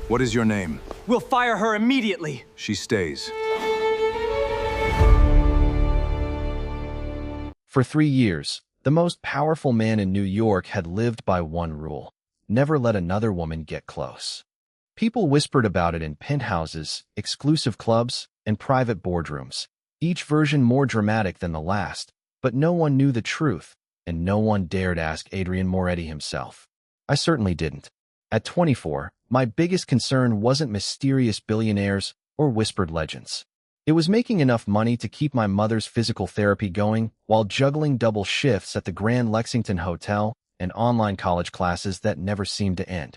What is your name? We'll fire her immediately. She stays. For 3 years, the most powerful man in New York had lived by one rule: never let another woman get close. People whispered about it in penthouses, exclusive clubs, and private boardrooms, each version more dramatic than the last, but no one knew the truth, and no one dared ask Adrian Moretti himself. I certainly didn't. At 24, my biggest concern wasn't mysterious billionaires or whispered legends. It was making enough money to keep my mother's physical therapy going while juggling double shifts at the Grand Lexington Hotel and online college classes that never seemed to end.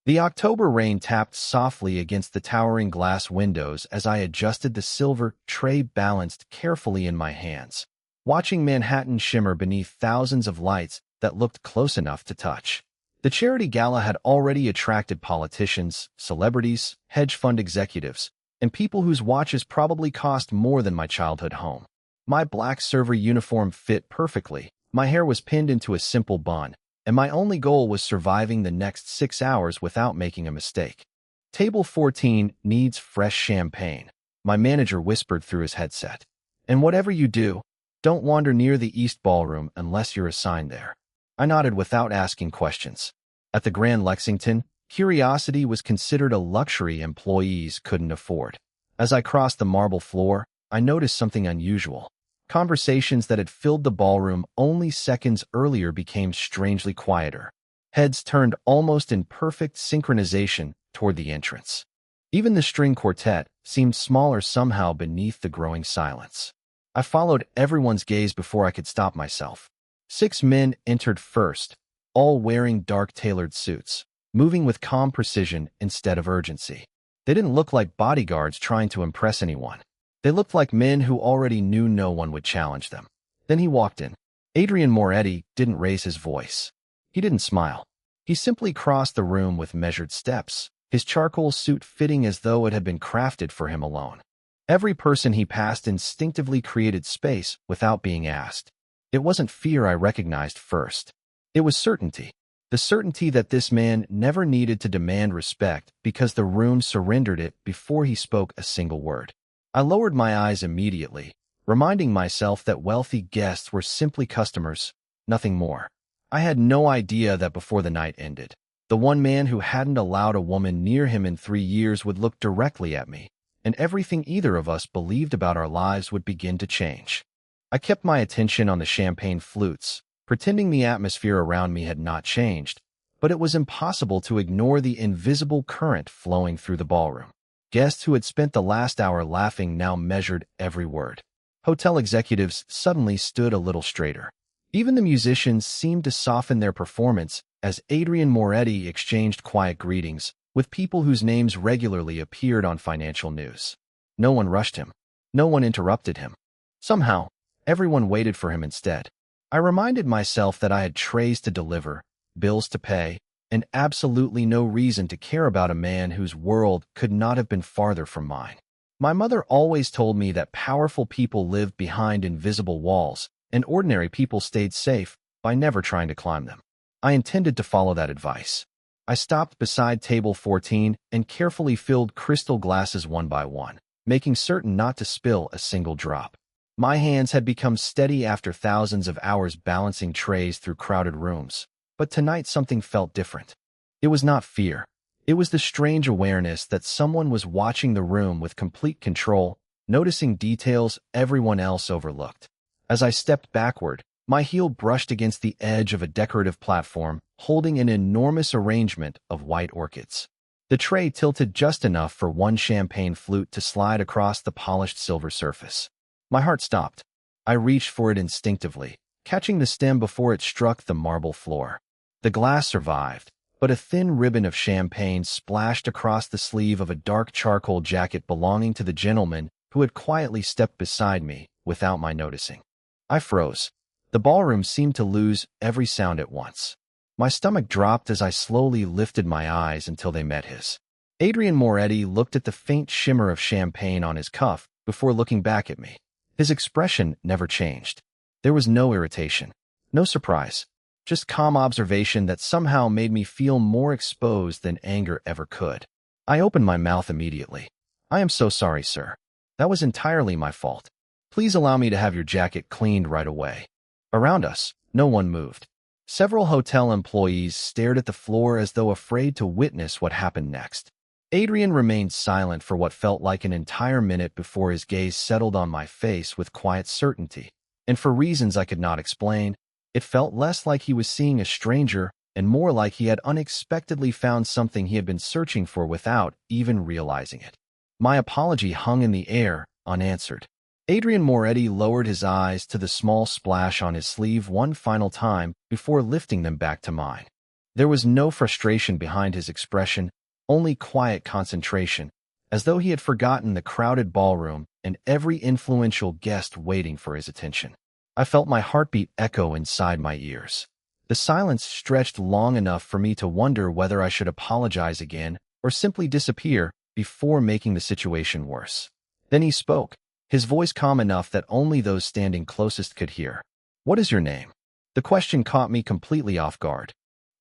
The October rain tapped softly against the towering glass windows as I adjusted the silver tray balanced carefully in my hands, watching Manhattan shimmer beneath thousands of lights that looked close enough to touch. The charity gala had already attracted politicians, celebrities, hedge fund executives, and people whose watches probably cost more than my childhood home. My black server uniform fit perfectly, my hair was pinned into a simple bun, and my only goal was surviving the next 6 hours without making a mistake. Table 14 needs fresh champagne, my manager whispered through his headset. And whatever you do, don't wander near the East Ballroom unless you're assigned there. I nodded without asking questions. At the Grand Lexington, curiosity was considered a luxury employees couldn't afford. As I crossed the marble floor, I noticed something unusual. Conversations that had filled the ballroom only seconds earlier became strangely quieter. Heads turned almost in perfect synchronization toward the entrance. Even the string quartet seemed smaller somehow beneath the growing silence. I followed everyone's gaze before I could stop myself. 6 men entered first, all wearing dark tailored suits, moving with calm precision instead of urgency. They didn't look like bodyguards trying to impress anyone. They looked like men who already knew no one would challenge them. Then he walked in. Adrian Moretti didn't raise his voice. He didn't smile. He simply crossed the room with measured steps, his charcoal suit fitting as though it had been crafted for him alone. Every person he passed instinctively created space without being asked. It wasn't fear I recognized first. It was certainty. The certainty that this man never needed to demand respect because the room surrendered it before he spoke a single word. I lowered my eyes immediately, reminding myself that wealthy guests were simply customers, nothing more. I had no idea that before the night ended, the one man who hadn't allowed a woman near him in 3 years would look directly at me, and everything either of us believed about our lives would begin to change. I kept my attention on the champagne flutes, pretending the atmosphere around me had not changed, but it was impossible to ignore the invisible current flowing through the ballroom. Guests who had spent the last hour laughing now measured every word. Hotel executives suddenly stood a little straighter. Even the musicians seemed to soften their performance as Adrian Moretti exchanged quiet greetings with people whose names regularly appeared on financial news. No one rushed him. No one interrupted him. Somehow, everyone waited for him instead. I reminded myself that I had trays to deliver, bills to pay, and absolutely no reason to care about a man whose world could not have been farther from mine. My mother always told me that powerful people lived behind invisible walls, and ordinary people stayed safe by never trying to climb them. I intended to follow that advice. I stopped beside table 14 and carefully filled crystal glasses one by one, making certain not to spill a single drop. My hands had become steady after thousands of hours balancing trays through crowded rooms, but tonight something felt different. It was not fear. It was the strange awareness that someone was watching the room with complete control, noticing details everyone else overlooked. As I stepped backward, my heel brushed against the edge of a decorative platform holding an enormous arrangement of white orchids. The tray tilted just enough for one champagne flute to slide across the polished silver surface. My heart stopped. I reached for it instinctively, catching the stem before it struck the marble floor. The glass survived, but a thin ribbon of champagne splashed across the sleeve of a dark charcoal jacket belonging to the gentleman who had quietly stepped beside me without my noticing. I froze. The ballroom seemed to lose every sound at once. My stomach dropped as I slowly lifted my eyes until they met his. Adrian Moretti looked at the faint shimmer of champagne on his cuff before looking back at me. His expression never changed. There was no irritation, no surprise, just calm observation that somehow made me feel more exposed than anger ever could. I opened my mouth immediately. I am so sorry, sir. That was entirely my fault. Please allow me to have your jacket cleaned right away. Around us, no one moved. Several hotel employees stared at the floor as though afraid to witness what happened next. Adrian remained silent for what felt like an entire minute before his gaze settled on my face with quiet certainty. And for reasons I could not explain, it felt less like he was seeing a stranger and more like he had unexpectedly found something he had been searching for without even realizing it. My apology hung in the air, unanswered. Adrian Moretti lowered his eyes to the small splash on his sleeve one final time before lifting them back to mine. There was no frustration behind his expression, only quiet concentration, as though he had forgotten the crowded ballroom and every influential guest waiting for his attention. I felt my heartbeat echo inside my ears. The silence stretched long enough for me to wonder whether I should apologize again or simply disappear before making the situation worse. Then he spoke, his voice calm enough that only those standing closest could hear. "What is your name?" The question caught me completely off guard.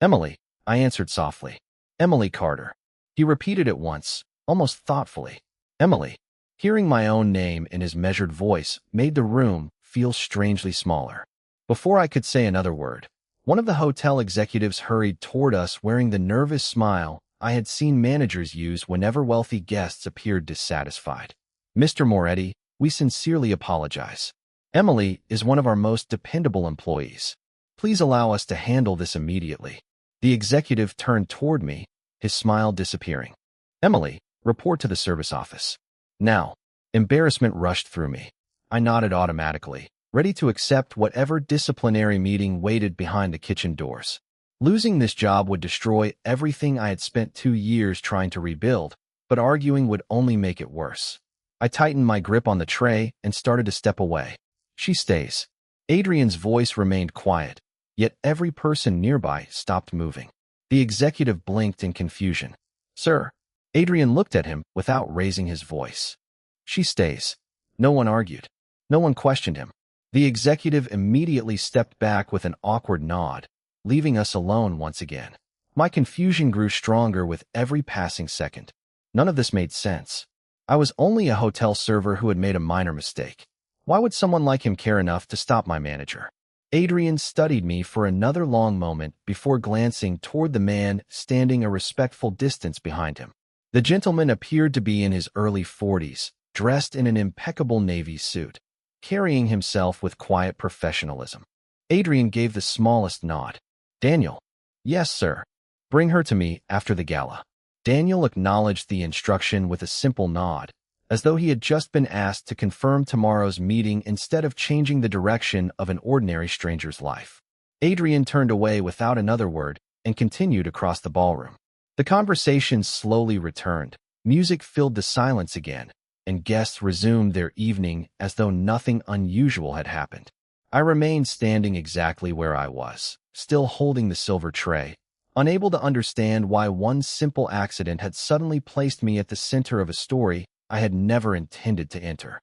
"Emily," I answered softly. "Emily Carter." He repeated it once, almost thoughtfully. "Emily." Hearing my own name in his measured voice made the room feel strangely smaller. Before I could say another word, one of the hotel executives hurried toward us wearing the nervous smile I had seen managers use whenever wealthy guests appeared dissatisfied. "Mr. Moretti, we sincerely apologize. Emily is one of our most dependable employees. Please allow us to handle this immediately." The executive turned toward me, his smile disappearing. "Emily, report to the service office. Now." Embarrassment rushed through me. I nodded automatically, ready to accept whatever disciplinary meeting waited behind the kitchen doors. Losing this job would destroy everything I had spent 2 years trying to rebuild, but arguing would only make it worse. I tightened my grip on the tray and started to step away. "She stays." Adrian's voice remained quiet, yet every person nearby stopped moving. The executive blinked in confusion. "Sir." Adrian looked at him without raising his voice. "She stays." No one argued. No one questioned him. The executive immediately stepped back with an awkward nod, leaving us alone once again. My confusion grew stronger with every passing second. None of this made sense. I was only a hotel server who had made a minor mistake. Why would someone like him care enough to stop my manager? Adrian studied me for another long moment before glancing toward the man standing a respectful distance behind him. The gentleman appeared to be in his early 40s, dressed in an impeccable navy suit, carrying himself with quiet professionalism. Adrian gave the smallest nod. "Daniel." "Yes, sir. Bring her to me after the gala." Daniel acknowledged the instruction with a simple nod, as though he had just been asked to confirm tomorrow's meeting instead of changing the direction of an ordinary stranger's life. Adrian turned away without another word and continued across the ballroom. The conversation slowly returned. Music filled the silence again, and guests resumed their evening as though nothing unusual had happened. I remained standing exactly where I was, still holding the silver tray, unable to understand why one simple accident had suddenly placed me at the center of a story I had never intended to enter.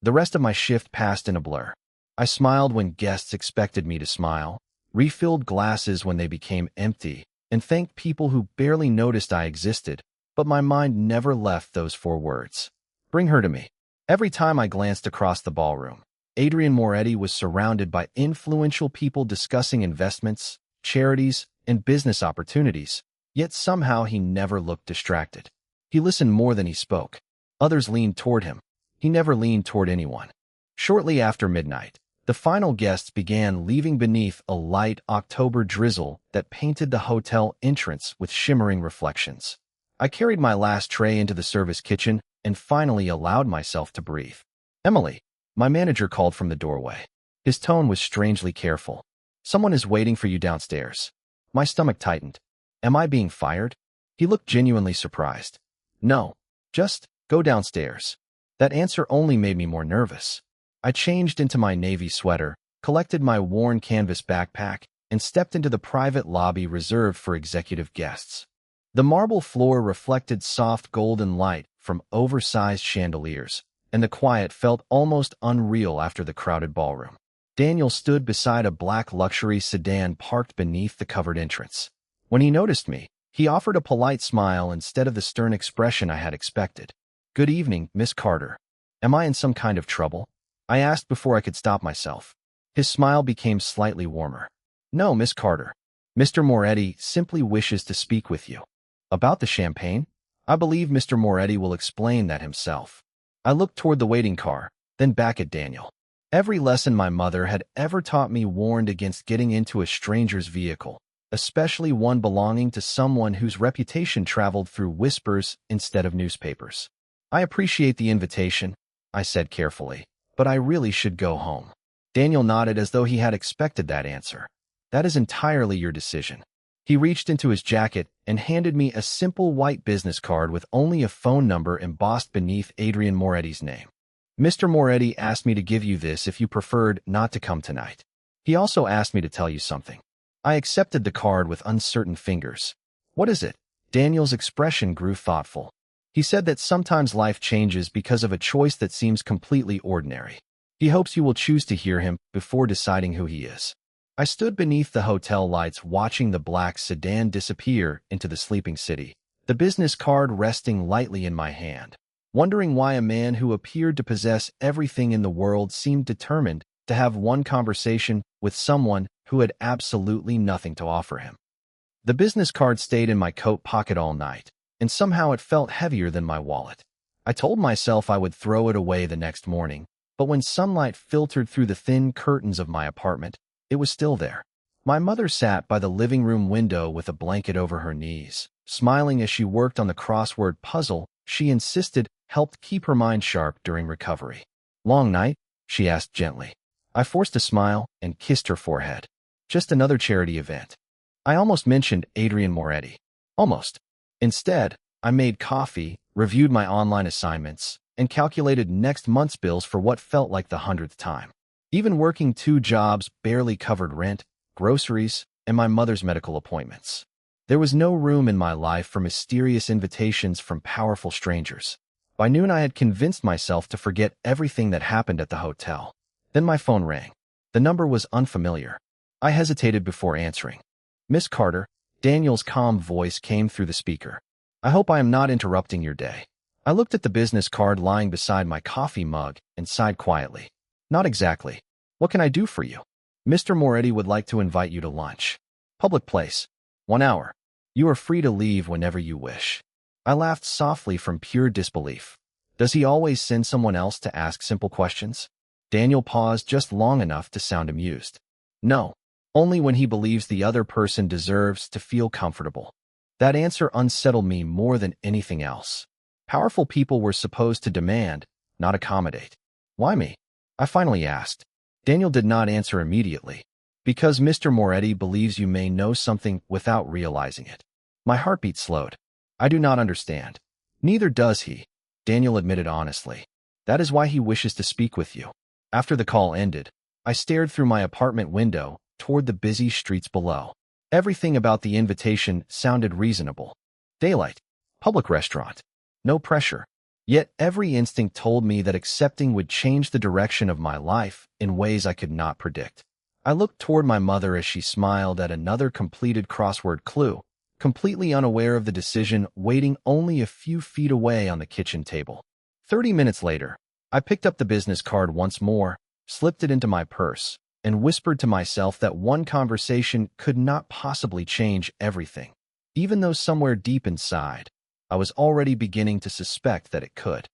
The rest of my shift passed in a blur. I smiled when guests expected me to smile, refilled glasses when they became empty, and thanked people who barely noticed I existed, but my mind never left those 4 words. "Bring her to me." Every time I glanced across the ballroom, Adrian Moretti was surrounded by influential people discussing investments, charities, and business opportunities, yet somehow he never looked distracted. He listened more than he spoke. Others leaned toward him. He never leaned toward anyone. Shortly after midnight, the final guests began leaving beneath a light October drizzle that painted the hotel entrance with shimmering reflections. I carried my last tray into the service kitchen and finally allowed myself to breathe. "Emily," my manager called from the doorway. His tone was strangely careful. "Someone is waiting for you downstairs." My stomach tightened. Am I being fired? He looked genuinely surprised. "No, just go downstairs." That answer only made me more nervous. I changed into my navy sweater, collected my worn canvas backpack, and stepped into the private lobby reserved for executive guests. The marble floor reflected soft golden light from oversized chandeliers, and the quiet felt almost unreal after the crowded ballroom. Daniel stood beside a black luxury sedan parked beneath the covered entrance. When he noticed me, He offered a polite smile instead of the stern expression I had expected. "Good evening, Miss Carter. Am I in some kind of trouble?" I asked before I could stop myself. His smile became slightly warmer. "No, Miss Carter. Mr. Moretti simply wishes to speak with you." "About the champagne?" "I believe Mr. Moretti will explain that himself." I looked toward the waiting car, then back at Daniel. Every lesson my mother had ever taught me warned against getting into a stranger's vehicle, especially one belonging to someone whose reputation traveled through whispers instead of newspapers. "I appreciate the invitation," I said carefully, "but I really should go home." Daniel nodded as though he had expected that answer. "That is entirely your decision." He reached into his jacket and handed me a simple white business card with only a phone number embossed beneath Adrian Moretti's name. "Mr. Moretti asked me to give you this if you preferred not to come tonight. He also asked me to tell you something." I accepted the card with uncertain fingers. "What is it?" Daniel's expression grew thoughtful. He said that sometimes life changes because of a choice that seems completely ordinary. He hopes you will choose to hear him before deciding who he is. I stood beneath the hotel lights watching the black sedan disappear into the sleeping city, the business card resting lightly in my hand, wondering why a man who appeared to possess everything in the world seemed determined to have one conversation with someone who had absolutely nothing to offer him. The business card stayed in my coat pocket all night, and somehow it felt heavier than my wallet. I told myself I would throw it away the next morning, but when sunlight filtered through the thin curtains of my apartment, it was still there. My mother sat by the living room window with a blanket over her knees, smiling as she worked on the crossword puzzle she insisted helped keep her mind sharp during recovery. "Long night?" she asked gently. I forced a smile and kissed her forehead. "Just another charity event." I almost mentioned Adrian Moretti. Almost. Instead, I made coffee, reviewed my online assignments, and calculated next month's bills for what felt like the 100th time. Even working 2 jobs barely covered rent, groceries, and my mother's medical appointments. There was no room in my life for mysterious invitations from powerful strangers. By noon, I had convinced myself to forget everything that happened at the hotel. Then my phone rang. The number was unfamiliar. I hesitated before answering. "Miss Carter," Daniel's calm voice came through the speaker. "I hope I am not interrupting your day." I looked at the business card lying beside my coffee mug and sighed quietly. "Not exactly. What can I do for you?" "Mr. Moretti would like to invite you to lunch. Public place. 1 hour. You are free to leave whenever you wish." I laughed softly from pure disbelief. Does he always send someone else to ask simple questions? Daniel paused just long enough to sound amused. "No. Only when he believes the other person deserves to feel comfortable." That answer unsettled me more than anything else. Powerful people were supposed to demand, not accommodate. "Why me?" I finally asked. Daniel did not answer immediately. "Because Mr. Moretti believes you may know something without realizing it." My heartbeat slowed. "I do not understand." "Neither does he," Daniel admitted honestly. "That is why he wishes to speak with you." After the call ended, I stared through my apartment window toward the busy streets below. Everything about the invitation sounded reasonable. Daylight, public restaurant, no pressure. Yet every instinct told me that accepting would change the direction of my life in ways I could not predict. I looked toward my mother as she smiled at another completed crossword clue, completely unaware of the decision waiting only a few feet away on the kitchen table. 30 minutes later, I picked up the business card once more, slipped it into my purse, and whispered to myself that one conversation could not possibly change everything, even though somewhere deep inside, I was already beginning to suspect that it could.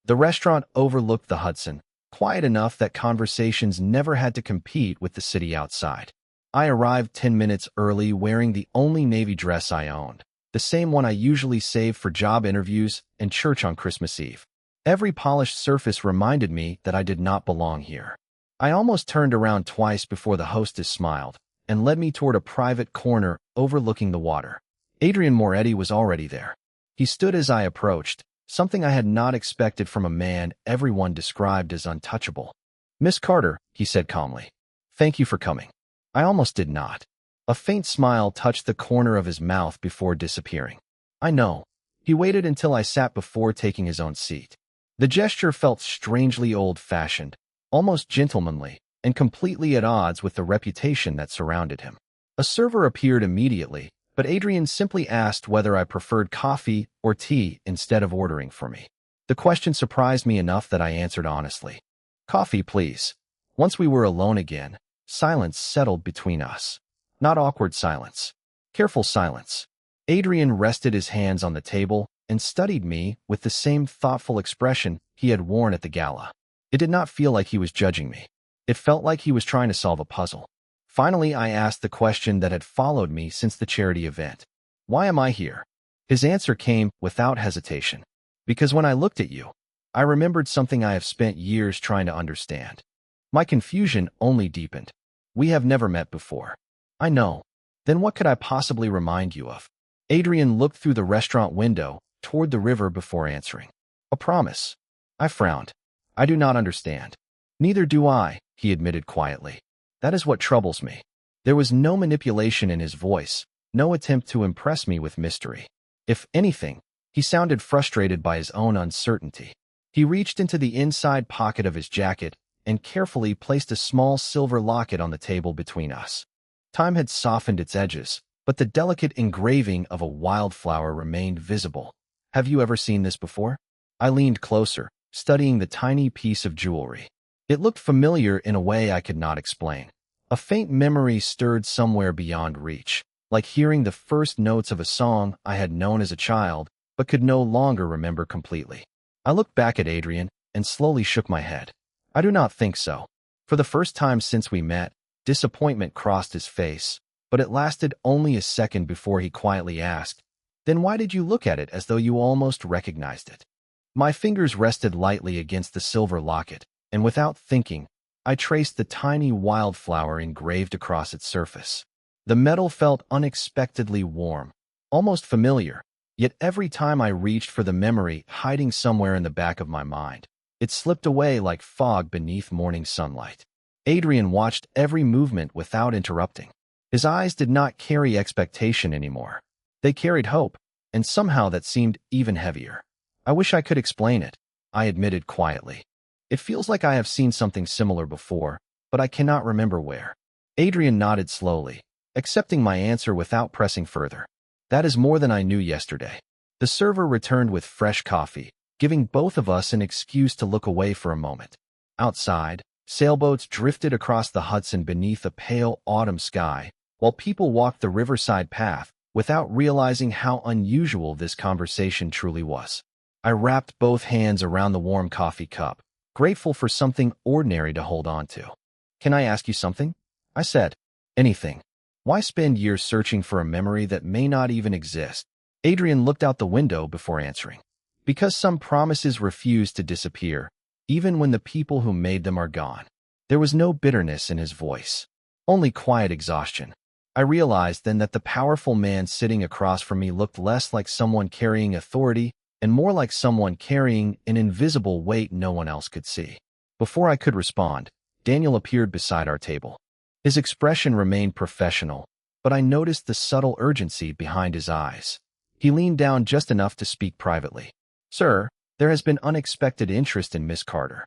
The restaurant overlooked the Hudson, quiet enough that conversations never had to compete with the city outside. I arrived 10 minutes early wearing the only navy dress I owned, the same one I usually save for job interviews and church on Christmas Eve. Every polished surface reminded me that I did not belong here. I almost turned around twice before the hostess smiled and led me toward a private corner overlooking the water. Adrian Moretti was already there. He stood as I approached, something I had not expected from a man everyone described as untouchable. "Miss Carter," he said calmly. "Thank you for coming." I almost did not. A faint smile touched the corner of his mouth before disappearing. "I know." He waited until I sat before taking his own seat. The gesture felt strangely old-fashioned, almost gentlemanly, and completely at odds with the reputation that surrounded him. A server appeared immediately, but Adrian simply asked whether I preferred coffee or tea instead of ordering for me. The question surprised me enough that I answered honestly. Coffee, please. Once we were alone again, silence settled between us. Not awkward silence. Careful silence. Adrian rested his hands on the table and studied me with the same thoughtful expression he had worn at the gala. It did not feel like he was judging me. It felt like he was trying to solve a puzzle. Finally, I asked the question that had followed me since the charity event. Why am I here? His answer came without hesitation. Because when I looked at you, I remembered something I have spent years trying to understand. My confusion only deepened. We have never met before. I know. Then what could I possibly remind you of? Adrian looked through the restaurant window toward the river before answering. A promise. I frowned. I do not understand. Neither do I, he admitted quietly. That is what troubles me. There was no manipulation in his voice, no attempt to impress me with mystery. If anything, he sounded frustrated by his own uncertainty. He reached into the inside pocket of his jacket and carefully placed a small silver locket on the table between us. Time had softened its edges, but the delicate engraving of a wildflower remained visible. Have you ever seen this before? I leaned closer, studying the tiny piece of jewelry. It looked familiar in a way I could not explain. A faint memory stirred somewhere beyond reach, like hearing the first notes of a song I had known as a child, but could no longer remember completely. I looked back at Adrian and slowly shook my head. I do not think so. For the first time since we met, disappointment crossed his face, but it lasted only a second before he quietly asked, "Then why did you look at it as though you almost recognized it?" My fingers rested lightly against the silver locket, and without thinking, I traced the tiny wildflower engraved across its surface. The metal felt unexpectedly warm, almost familiar, yet every time I reached for the memory hiding somewhere in the back of my mind, it slipped away like fog beneath morning sunlight. Adrian watched every movement without interrupting. His eyes did not carry expectation anymore. They carried hope, and somehow that seemed even heavier. I wish I could explain it, I admitted quietly. It feels like I have seen something similar before, but I cannot remember where. Adrian nodded slowly, accepting my answer without pressing further. That is more than I knew yesterday. The server returned with fresh coffee, giving both of us an excuse to look away for a moment. Outside, sailboats drifted across the Hudson beneath a pale autumn sky, while people walked the riverside path without realizing how unusual this conversation truly was. I wrapped both hands around the warm coffee cup, grateful for something ordinary to hold on to. "Can I ask you something?" I said. "Anything. Why spend years searching for a memory that may not even exist?" Adrian looked out the window before answering. "Because some promises refuse to disappear, even when the people who made them are gone." There was no bitterness in his voice, only quiet exhaustion. I realized then that the powerful man sitting across from me looked less like someone carrying authority and more like someone carrying an invisible weight no one else could see. Before I could respond, Daniel appeared beside our table. His expression remained professional, but I noticed the subtle urgency behind his eyes. He leaned down just enough to speak privately. "Sir, there has been unexpected interest in Miss Carter."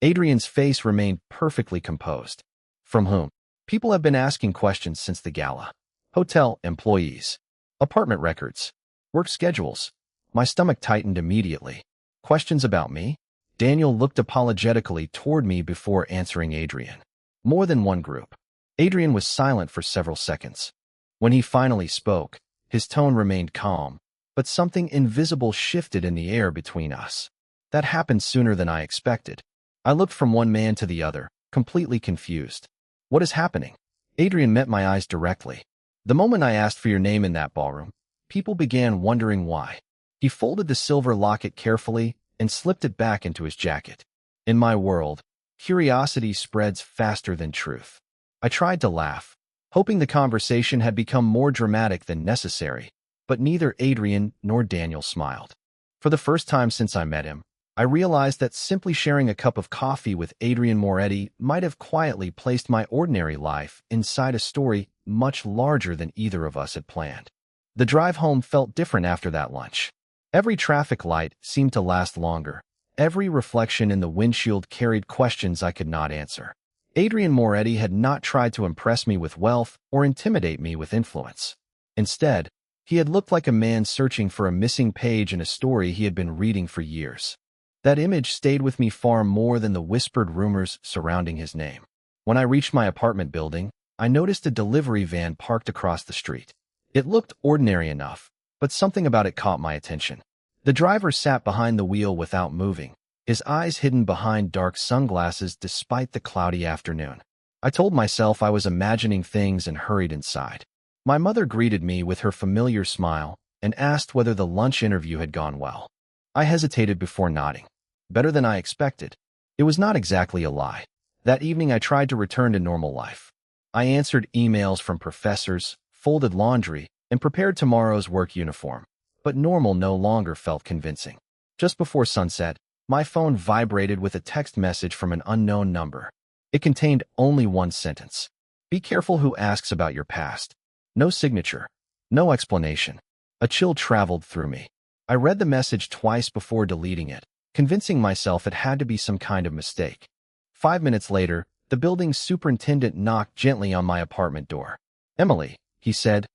Adrian's face remained perfectly composed. "From whom?" "People have been asking questions since the gala. Hotel employees, apartment records, work schedules." My stomach tightened immediately. "Questions about me?" Daniel looked apologetically toward me before answering Adrian. "More than one group." Adrian was silent for several seconds. When he finally spoke, his tone remained calm, but something invisible shifted in the air between us. That happened sooner than I expected. I looked from one man to the other, completely confused. "What is happening?" Adrian met my eyes directly. "The moment I asked for your name in that ballroom, people began wondering why." He folded the silver locket carefully and slipped it back into his jacket. "In my world, curiosity spreads faster than truth." I tried to laugh, hoping the conversation had become more dramatic than necessary, but neither Adrian nor Daniel smiled. For the first time since I met him, I realized that simply sharing a cup of coffee with Adrian Moretti might have quietly placed my ordinary life inside a story much larger than either of us had planned. The drive home felt different after that lunch. Every traffic light seemed to last longer. Every reflection in the windshield carried questions I could not answer. Adrian Moretti had not tried to impress me with wealth or intimidate me with influence. Instead, he had looked like a man searching for a missing page in a story he had been reading for years. That image stayed with me far more than the whispered rumors surrounding his name. When I reached my apartment building, I noticed a delivery van parked across the street. It looked ordinary enough, but something about it caught my attention. The driver sat behind the wheel without moving, his eyes hidden behind dark sunglasses despite the cloudy afternoon. I told myself I was imagining things and hurried inside. My mother greeted me with her familiar smile and asked whether the lunch interview had gone well. I hesitated before nodding. Better than I expected. It was not exactly a lie. That evening I tried to return to normal life. I answered emails from professors, folded laundry, and prepared tomorrow's work uniform. But normal no longer felt convincing. Just before sunset, my phone vibrated with a text message from an unknown number. It contained only one sentence. Be careful who asks about your past. No signature. No explanation. A chill traveled through me. I read the message twice before deleting it, convincing myself it had to be some kind of mistake. 5 minutes later, the building's superintendent knocked gently on my apartment door. Emily, he said,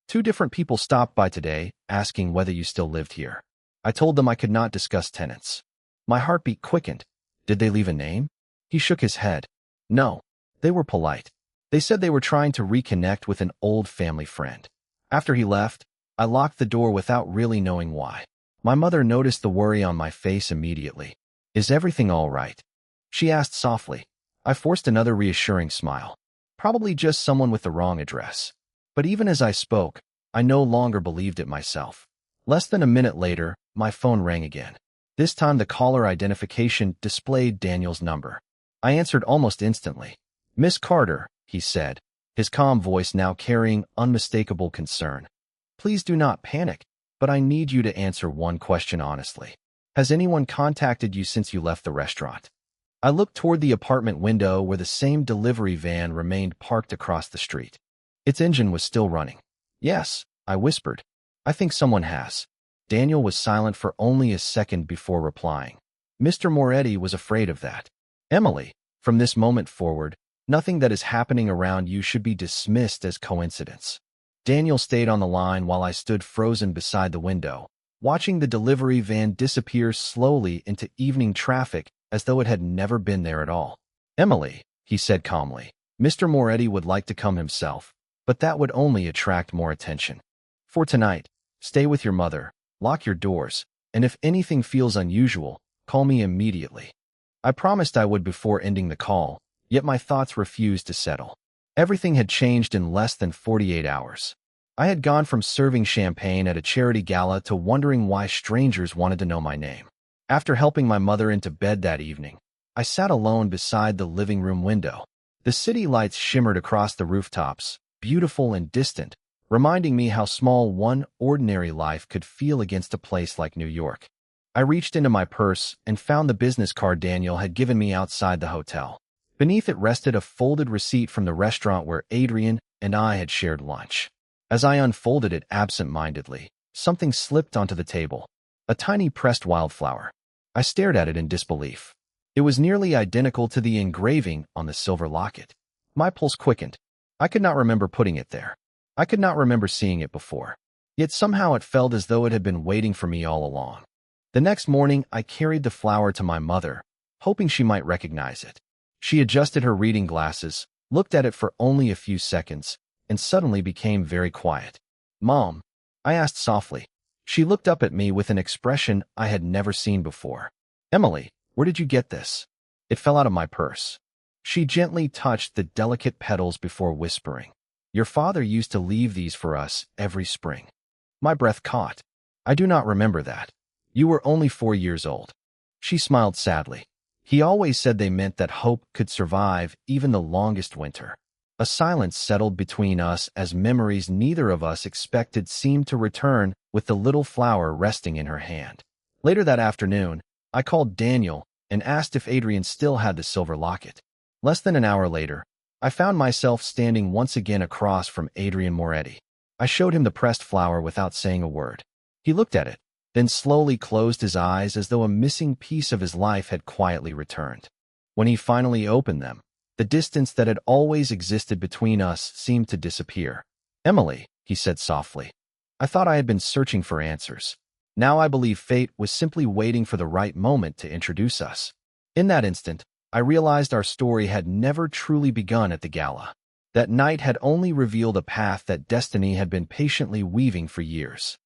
2 different people stopped by today, asking whether you still lived here. I told them I could not discuss tenants. My heartbeat quickened. Did they leave a name? He shook his head. No, they were polite. They said they were trying to reconnect with an old family friend. After he left, I locked the door without really knowing why. My mother noticed the worry on my face immediately. Is everything all right? She asked softly. I forced another reassuring smile. Probably just someone with the wrong address. But even as I spoke, I no longer believed it myself. Less than a minute later, my phone rang again. This time the caller identification displayed Daniel's number. I answered almost instantly. Miss Carter, he said, his calm voice now carrying unmistakable concern. Please do not panic, but I need you to answer one question honestly. Has anyone contacted you since you left the restaurant? I looked toward the apartment window where the same delivery van remained parked across the street. Its engine was still running. Yes, I whispered. I think someone has. Daniel was silent for only a second before replying. Mr. Moretti was afraid of that. Emily, from this moment forward, nothing that is happening around you should be dismissed as coincidence. Daniel stayed on the line while I stood frozen beside the window, watching the delivery van disappear slowly into evening traffic as though it had never been there at all. Emily, he said calmly, Mr. Moretti would like to come himself, but that would only attract more attention. For tonight, stay with your mother, lock your doors, and if anything feels unusual, call me immediately. I promised I would before ending the call, yet my thoughts refused to settle. Everything had changed in less than 48 hours. I had gone from serving champagne at a charity gala to wondering why strangers wanted to know my name. After helping my mother into bed that evening, I sat alone beside the living room window. The city lights shimmered across the rooftops, beautiful and distant, reminding me how small one ordinary life could feel against a place like New York. I reached into my purse and found the business card Daniel had given me outside the hotel. Beneath it rested a folded receipt from the restaurant where Adrian and I had shared lunch. As I unfolded it absent-mindedly, something slipped onto the table. A tiny pressed wildflower. I stared at it in disbelief. It was nearly identical to the engraving on the silver locket. My pulse quickened. I could not remember putting it there. I could not remember seeing it before. Yet somehow it felt as though it had been waiting for me all along. The next morning, I carried the flower to my mother, hoping she might recognize it. She adjusted her reading glasses, looked at it for only a few seconds, and suddenly became very quiet. Mom, I asked softly. She looked up at me with an expression I had never seen before. Emily, where did you get this? It fell out of my purse. She gently touched the delicate petals before whispering. Your father used to leave these for us every spring. My breath caught. I do not remember that. You were only 4 years old. She smiled sadly. He always said they meant that hope could survive even the longest winter. A silence settled between us as memories neither of us expected seemed to return with the little flower resting in her hand. Later that afternoon, I called Daniel and asked if Adrian still had the silver locket. Less than an hour later, I found myself standing once again across from Adrian Moretti. I showed him the pressed flower without saying a word. He looked at it, then slowly closed his eyes as though a missing piece of his life had quietly returned. When he finally opened them, the distance that had always existed between us seemed to disappear. Emily, he said softly. I thought I had been searching for answers. Now I believe fate was simply waiting for the right moment to introduce us. In that instant, I realized our story had never truly begun at the gala. That night had only revealed a path that destiny had been patiently weaving for years.